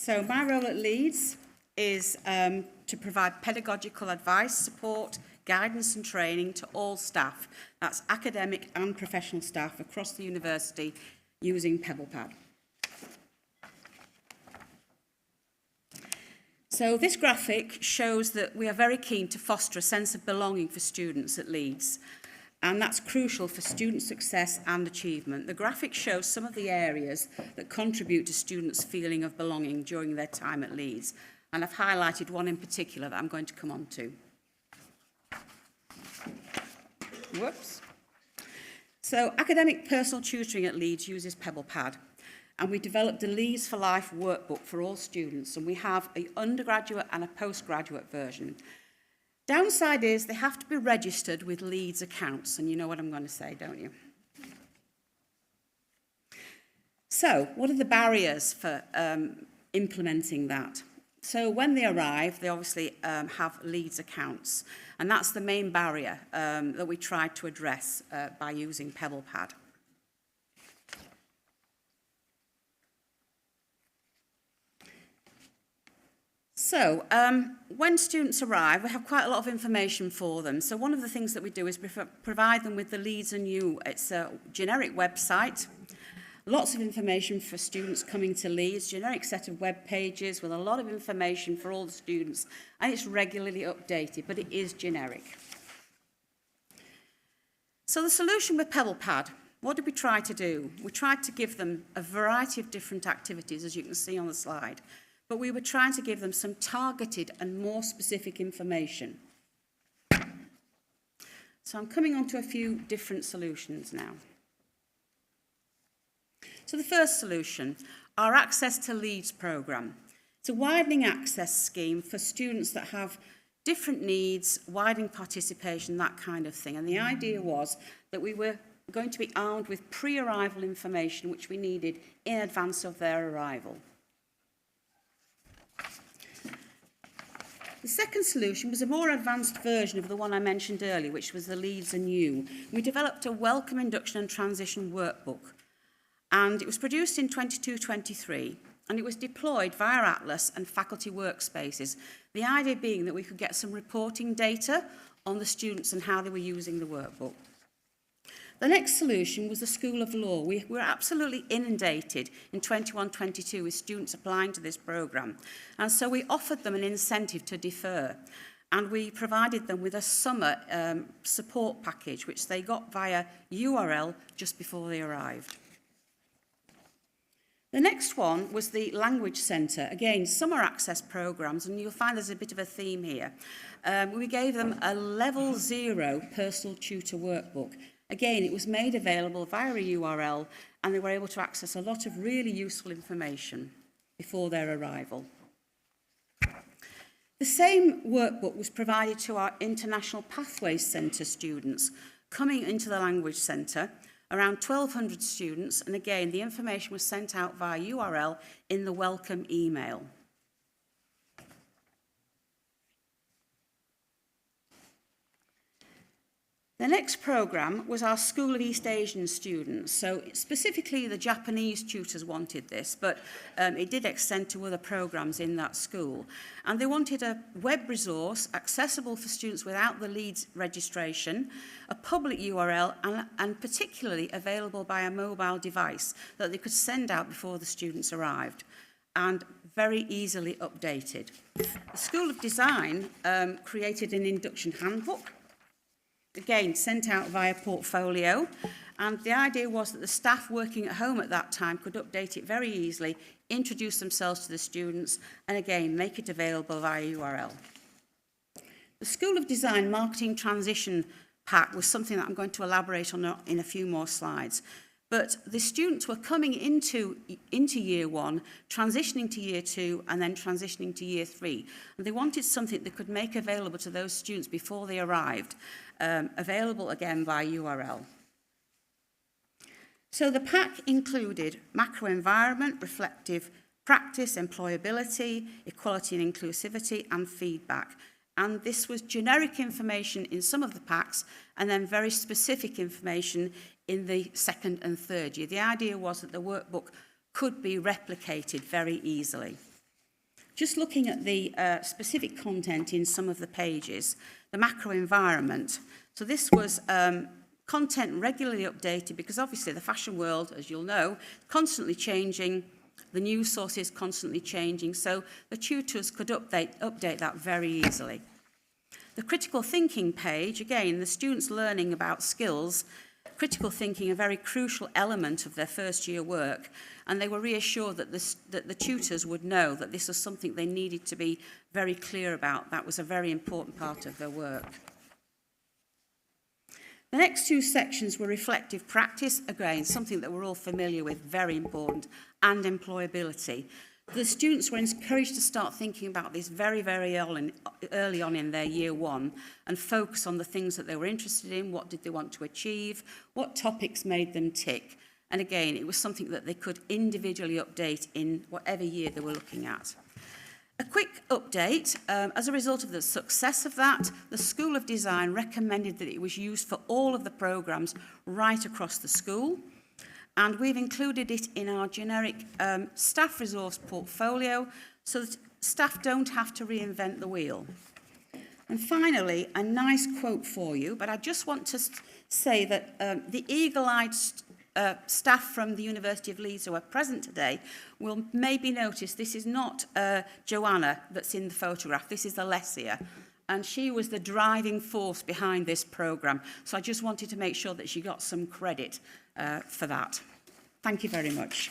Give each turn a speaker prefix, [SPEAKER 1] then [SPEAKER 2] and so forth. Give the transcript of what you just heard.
[SPEAKER 1] So my role at Leeds is to provide pedagogical advice, support, guidance and training to all staff. That's academic and professional staff across the university using PebblePad. So this graphic shows that we are very keen to foster a sense of belonging for students at Leeds. And that's crucial for student success and achievement. The graphic shows some of the areas that contribute to students' feeling of belonging during their time at Leeds. And I've highlighted one in particular that I'm going to come on to. Whoops. So academic personal tutoring at Leeds uses PebblePad. And we developed the Leeds for Life workbook for all students. And we have an undergraduate and a postgraduate version. Downside is they have to be registered with Leeds accounts, and you know what I'm going to say, don't you? So, what are the barriers for implementing that? So, when they arrive, they obviously have Leeds accounts, and that's the main barrier that we tried to address by using PebblePad. So, when students arrive, we have quite a lot of information for them. So one of the things that we do is provide them with the Leeds and You. It's a generic website, lots of information for students coming to Leeds, generic set of web pages with a lot of information for all the students, and it's regularly updated, but it is generic. So the solution with PebblePad, what did we try to do? We tried to give them a variety of different activities, as you can see on the slide. But we were trying to give them some targeted and more specific information. So I'm coming on to a few different solutions now. So the first solution, our Access to Leeds programme. It's a widening access scheme for students that have different needs, widening participation, that kind of thing. And the idea was that we were going to be armed with pre-arrival information which we needed in advance of their arrival. The second solution was a more advanced version of the one I mentioned earlier, which was the Leeds and You. We developed a welcome induction and transition workbook, and it was produced in 22-23, and it was deployed via Atlas and faculty workspaces, the idea being that we could get some reporting data on the students and how they were using the workbook. The next solution was the School of Law. We were absolutely inundated in 21-22 with students applying to this programme. And so we offered them an incentive to defer. And we provided them with a summer support package, which they got via URL just before they arrived. The next one was the Language Centre. Again, summer access programmes, and you'll find there's a bit of a theme here. We gave them a level 0 personal tutor workbook. Again, it was made available via a URL, and they were able to access a lot of really useful information before their arrival. The same workbook was provided to our International Pathways Centre students coming into the Language Centre, around 1,200 students, and again, the information was sent out via URL in the welcome email. The next programme was our School of East Asian students. So specifically the Japanese tutors wanted this, but it did extend to other programmes in that school. And they wanted a web resource accessible for students without the Leeds registration, a public URL, and particularly available by a mobile device that they could send out before the students arrived, and very easily updated. The School of Design created an induction handbook, again, sent out via portfolio, and the idea was that the staff working at home at that time could update it very easily, introduce themselves to the students, and again, make it available via URL. The School of Design Marketing Transition Pack was something that I'm going to elaborate on in a few more slides. But the students were coming into year 1, transitioning to year 2, and then transitioning to year 3. And they wanted something they could make available to those students before they arrived, available again by URL. So the pack included macro environment, reflective practice, employability, equality and inclusivity, and feedback. And this was generic information in some of the packs, and then very specific information in the second and third year. The idea was that the workbook could be replicated very easily. Just looking at the specific content in some of the pages, the macro environment. So this was content regularly updated because obviously the fashion world, as you'll know, constantly changing, the news sources constantly changing, so the tutors could update that very easily. The critical thinking page, again, the students learning about skills, critical thinking, a very crucial element of their first year work, and they were reassured that the tutors would know that this was something they needed to be very clear about. That was a very important part of their work. The next two sections were reflective practice, again, something that we're all familiar with, very important, and employability. The students were encouraged to start thinking about this very, very early on in their year one and focus on the things that they were interested in, what did they want to achieve, what topics made them tick. And again, it was something that they could individually update in whatever year they were looking at. A quick update, as a result of the success of that, the School of Design recommended that it was used for all of the programmes right across the school. And we've included it in our generic staff resource portfolio so that staff don't have to reinvent the wheel. And finally, a nice quote for you, but I just want to say that the eagle-eyed staff from the University of Leeds who are present today will maybe notice this is not Joanna that's in the photograph, this is Alessia. And she was the driving force behind this programme. So I just wanted to make sure that she got some credit for that. Thank you very much.